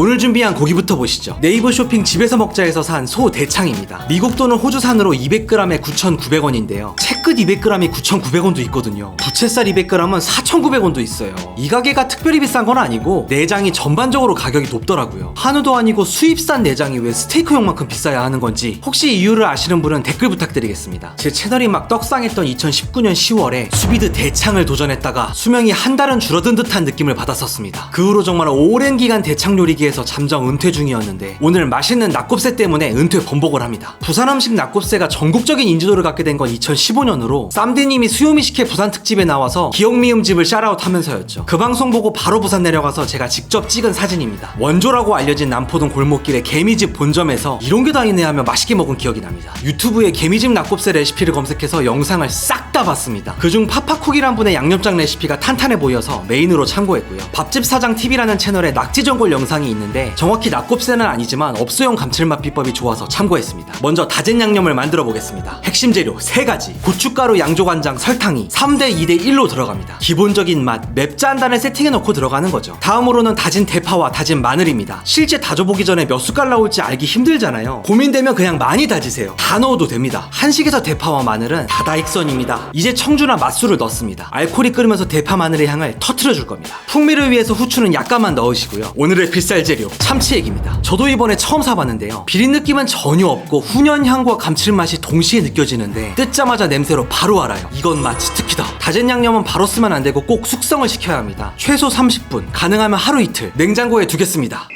오늘 준비한 고기부터 보시죠. 네이버 쇼핑 집에서 먹자에서 산 소 대창입니다. 미국 또는 호주산으로 200g에 9,900원인데요. 채끝 200g이 9,900원도 있거든요. 부채살 200g은 4,900원도 있어요. 이 가게가 특별히 비싼 건 아니고 내장이 전반적으로 가격이 높더라고요. 한우도 아니고 수입산 내장이 왜 스테이크용만큼 비싸야 하는 건지 혹시 이유를 아시는 분은 댓글 부탁드리겠습니다. 제 채널이 막 떡상했던 2019년 10월에 수비드 대창을 도전했다가 수명이 한 달은 줄어든 듯한 느낌을 받았었습니다. 그 후로 정말 오랜 기간 대창 요리기에서 잠정 은퇴 중이었는데 오늘 맛있는 낙곱새 때문에 은퇴 번복을 합니다. 부산 음식 낙곱새가 전국적인 인지도를 갖게 된 건 2015년으로 쌈디님이 수요미식회 부산 특집에 나와서 기억미음집을 샤라웃 하면서였죠. 그 방송 보고 바로 부산 내려가서 제가 직접 찍은 사진입니다. 원조라고 알려진 남포동 골목길의 개미집 본점에서 이런 게 다 있네 하며 맛있게 먹은 기억이 납니다. 유튜브에 개미집 낙곱새 레시피를 검색해서 영상을 싹 다 봤습니다. 그중 파파쿡이란 분의 양념장 레시피가 탄탄해 보여서 메인으로 참고했고요. 밥집 사장 TV라는 채널에 낙지 전골 영상이 있는데 정확히 낙곱새는 아니지만 업소용 감칠맛 비법이 좋아서 참고했습니다. 먼저 다진 양념을 만들어 보겠습니다. 핵심 재료 3가지, 고춧가루, 양조간장, 설탕이 3대 2대 1로 들어갑니다. 기본적인 맛, 맵짠단을 세팅해 놓고 들어가는 거죠. 다음으로는 다진 대파와 다진 마늘입니다. 실제 다져보기 전에 몇 숟갈 나올지 알기 힘들잖아요. 고민되면 그냥 많이 다지세요. 다 넣어도 됩니다. 한식에서 대파와 마늘은 다다익선입니다. 이제 청주나 맛술을 넣습니다. 알코올이 끓으면서 대파 마늘의 향을 터트려 줄 겁니다. 풍미를 위해서 후추는 약간만 넣으시고요. 오늘의 필살 재료 참치액입니다. 저도 이번에 처음 사봤는데요. 비린 느낌은 전혀 없고 훈연향과 감칠맛이 동시에 느껴지는데 뜯자마자 냄새로 바로 알아요. 이건 마치 특히다. 다진 양념은 바로 쓰면 안 되고 꼭 숙성을 시켜야 합니다. 최소 30분, 가능하면 하루 이틀 냉장고에 두겠습니다.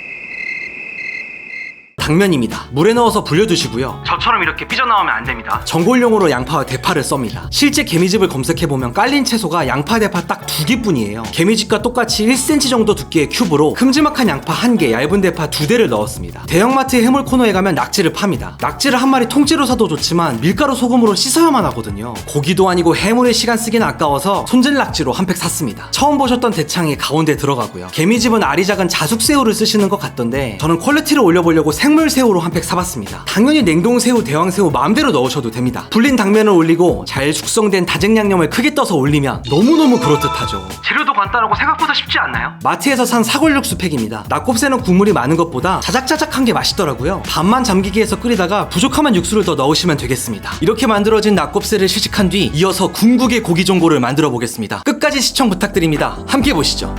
당면입니다. 물에 넣어서 불려두시고요. 저처럼 이렇게 삐져나오면 안 됩니다. 전골용으로 양파와 대파를 썹니다. 실제 개미집을 검색해보면 깔린 채소가 양파, 대파 딱 2개뿐이에요. 개미집과 똑같이 1cm 정도 두께의 큐브로 큼지막한 양파 1개, 얇은 대파 2대를 넣었습니다. 대형마트의 해물 코너에 가면 낙지를 팝니다. 낙지를 한 마리 통째로 사도 좋지만 밀가루 소금으로 씻어야만 하거든요. 고기도 아니고 해물에 시간 쓰기는 아까워서 손질 낙지로 한 팩 샀습니다. 처음 보셨던 대창이 가운데 들어가고요. 개미집은 알이 작은 자숙새우를 쓰시는 것 같던데 저는 퀄리티를 올려보려고 생물새우로 한 팩 사봤습니다. 당연히 냉동새우, 대왕새우 마음대로 넣으셔도 됩니다. 불린 당면을 올리고 잘 숙성된 다진 양념을 크게 떠서 올리면 너무너무 그럴듯하죠. 재료도 간단하고 생각보다 쉽지 않나요? 마트에서 산 사골육수 팩입니다. 낙곱새는 국물이 많은 것보다 자작자작한 게 맛있더라고요. 밥만 잠기게 해서 끓이다가 부족하면 육수를 더 넣으시면 되겠습니다. 이렇게 만들어진 낙곱새를 시식한 뒤 이어서 궁극의 고기 전골을 만들어 보겠습니다. 끝까지 시청 부탁드립니다. 함께 보시죠.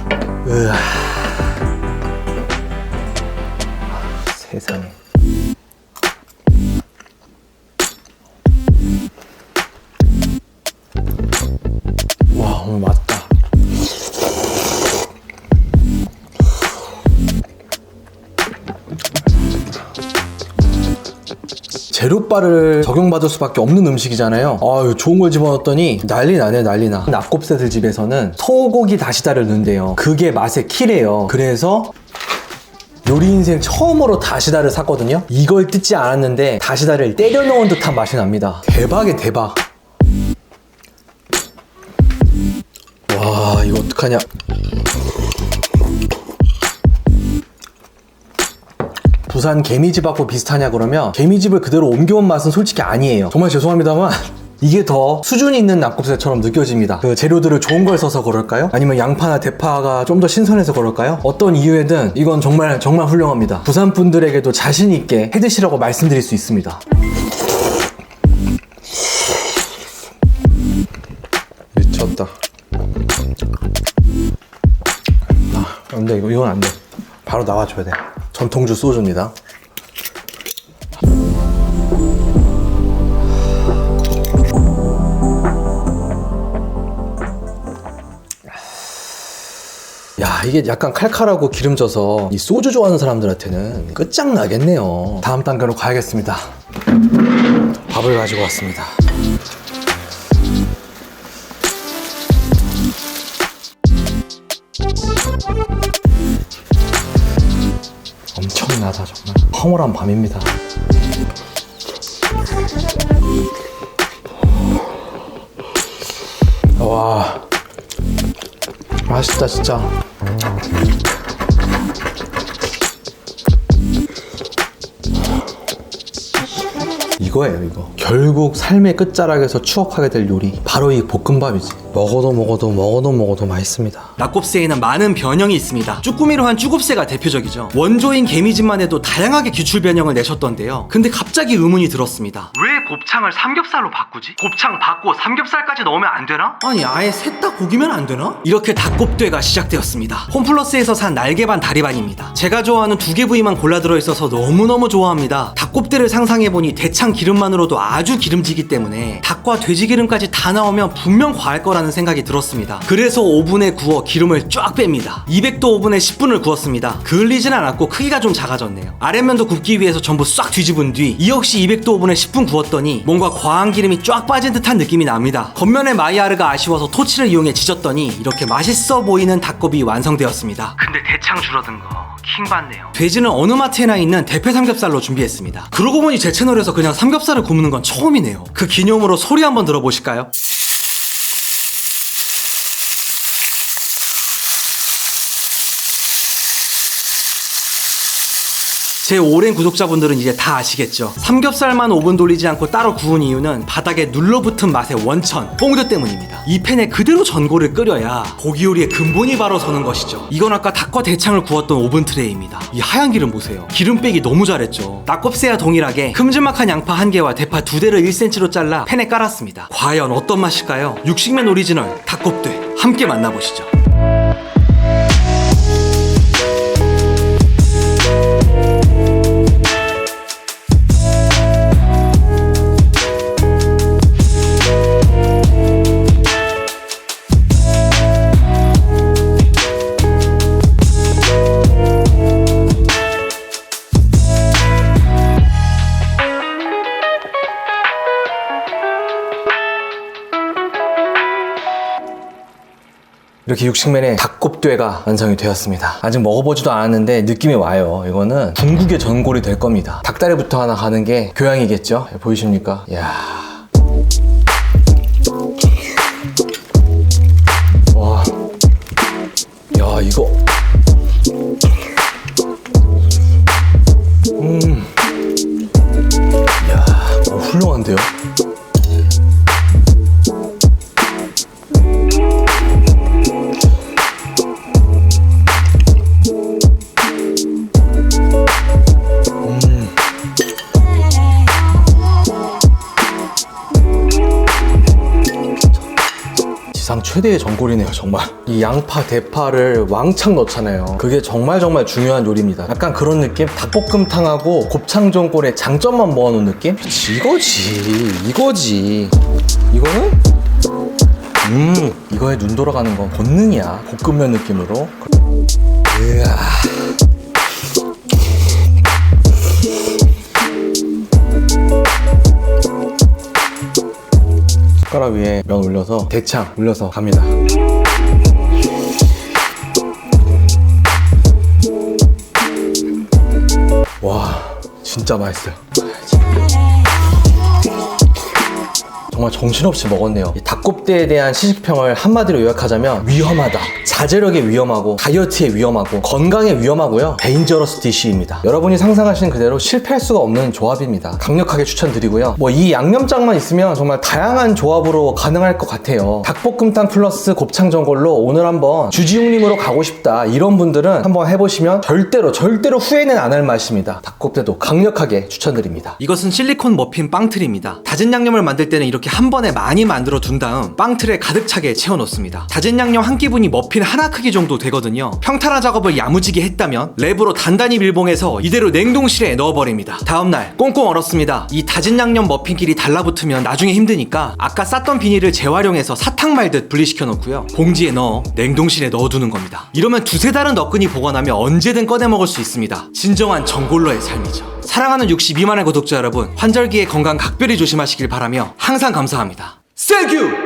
세상에. 와, 오늘 맛있다. 재료바를 적용받을 수밖에 없는 음식이잖아요. 아유, 좋은 걸 집어넣었더니 난리 나네, 난리 나. 낙곱새들 집에서는 소고기 다시다를 넣는데요. 그게 맛의 키래요. 그래서 요리 인생 처음으로 다시다를 샀거든요. 이걸 뜯지 않았는데 다시다를 때려 넣은 듯한 맛이 납니다. 대박이야, 대박. 와, 이거 어떡하냐. 부산 개미집하고 비슷하냐 그러면 개미집을 그대로 옮겨온 맛은 솔직히 아니에요. 정말 죄송합니다만 이게 더 수준이 있는 낙곱새처럼 느껴집니다. 그 재료들을 좋은 걸 써서 그럴까요? 아니면 양파나 대파가 좀 더 신선해서 그럴까요? 어떤 이유에든 이건 정말 훌륭합니다. 부산 분들에게도 자신 있게 해드시라고 말씀드릴 수 있습니다. 미쳤다. 근데 이건 안 돼. 바로 나와줘야 돼. 전통주 소주입니다. 야, 이게 약간 칼칼하고 기름져서 이 소주 좋아하는 사람들한테는 끝장나겠네요. 다음 단계로 가야겠습니다. 밥을 가지고 왔습니다. 엄청나다, 정말. 황홀한 밤입니다. 와, 맛있다 진짜. 이거예요, 이거. 결국 삶의 끝자락에서 추억하게 될 요리, 바로 이 볶음밥이지. 먹어도 맛있습니다. 낙곱새에는 많은 변형이 있습니다. 쭈꾸미로 한 쭈곱새가 대표적이죠. 원조인 개미집만 해도 다양하게 기출 변형을 내셨던데요. 근데 갑자기 의문이 들었습니다. 왜 곱창을 삼겹살로 바꾸지? 곱창 바꿔 삼겹살까지 넣으면 안 되나? 아니 아예 셋 다 고기면 안 되나? 이렇게 닭곱대가 시작되었습니다. 홈플러스에서 산 날개반 다리반입니다. 제가 좋아하는 두 개 부위만 골라 들어있어서 너무너무 좋아합니다. 닭곱대를 상상해보니 대창 기름만으로도 아주 기름지기 때문에 닭과 돼지 기름까지 다 나오면 분명 과할 거라는 생각이 들었습니다. 그래서 오븐에 구워 기름을 쫙 뺍니다. 200도 오븐에 10분을 구웠습니다. 그을리진 않았고 크기가 좀 작아졌네요. 아랫면도 굽기 위해서 전부 싹 뒤집은 뒤 이 역시 200도 오븐에 10분 구웠더니 뭔가 과한 기름이 쫙 빠진 듯한 느낌이 납니다. 겉면의 마이야르가 아쉬워서 토치를 이용해 지졌더니 이렇게 맛있어 보이는 닭곱이 완성되었습니다. 근데 대창 줄어든 거 킹받네요. 돼지는 어느 마트에나 있는 대패 삼겹살로 준비했습니다. 그러고 보니 제 채널에서 그냥 삼겹살을 굽는 건 처음이네요. 그 기념으로 소리 한번 들어보실까요? 제 오랜 구독자분들은 이제 다 아시겠죠. 삼겹살만 오븐 돌리지 않고 따로 구운 이유는 바닥에 눌러붙은 맛의 원천 뽕드 때문입니다. 이 팬에 그대로 전골을 끓여야 고기 요리의 근본이 바로 서는 것이죠. 이건 아까 닭과 대창을 구웠던 오븐 트레이입니다. 이 하얀 기름 보세요. 기름 빼기 너무 잘했죠. 낙곱새와 동일하게 큼지막한 양파 1개와 대파 2대를 1cm로 잘라 팬에 깔았습니다. 과연 어떤 맛일까요? 육식맨 오리지널 닭곱대 함께 만나보시죠. 이렇게 육식맨의 닭곱되가 완성이 되었습니다. 아직 먹어보지도 않았는데 느낌이 와요. 이거는 궁극의 전골이 될 겁니다. 닭다리부터 하나 가는 게 교양이겠죠? 보이십니까? 이야. 와. 야, 이거. 이야, 훌륭한데요? 지상 최대의 전골이네요, 정말. 이 양파, 대파를 왕창 넣잖아요. 그게 정말 중요한 요리입니다. 약간 그런 느낌? 닭볶음탕하고 곱창 전골의 장점만 모아놓은 느낌? 그치, 이거지. 이거는? 이거에 눈 돌아가는 건 본능이야. 볶음면 느낌으로. 으아. 숟가락 위에 면 올려서 대창 올려서 갑니다. 와, 진짜 맛있어요. 정말 정신없이 먹었네요. 이 닭곱대에 대한 시식평을 한마디로 요약하자면 위험하다. 자제력에 위험하고 다이어트에 위험하고 건강에 위험하고요. 데인저러스 디쉬입니다. 여러분이 상상하시는 그대로 실패할 수가 없는 조합입니다. 강력하게 추천드리고요. 뭐 이 양념장만 있으면 정말 다양한 조합으로 가능할 것 같아요. 닭볶음탕 플러스 곱창 전골로 오늘 한번 주지웅님으로 가고 싶다 이런 분들은 한번 해보시면 절대로 후회는 안 할 맛입니다. 닭곱대도 강력하게 추천드립니다. 이것은 실리콘 머핀 빵틀입니다. 다진 양념을 만들 때는 이렇게 한 번에 많이 만들어 둔 다음 빵틀에 가득 차게 채워 놓습니다. 다진 양념 한 끼분이 머핀 하나 크기 정도 되거든요. 평탄화 작업을 야무지게 했다면 랩으로 단단히 밀봉해서 이대로 냉동실에 넣어버립니다. 다음날 꽁꽁 얼었습니다. 이 다진 양념 머핀끼리 달라붙으면 나중에 힘드니까 아까 쌌던 비닐을 재활용해서 사탕 말듯 분리시켜 놓고요. 봉지에 넣어 냉동실에 넣어두는 겁니다. 이러면 두세 달은 너끈히 보관하며 언제든 꺼내 먹을 수 있습니다. 진정한 전골러의 삶이죠. 사랑하는 60 미만의 구독자 여러분, 환절기에 건강 각별히 조심하시길 바라며 항상 감사합니다. Thank you!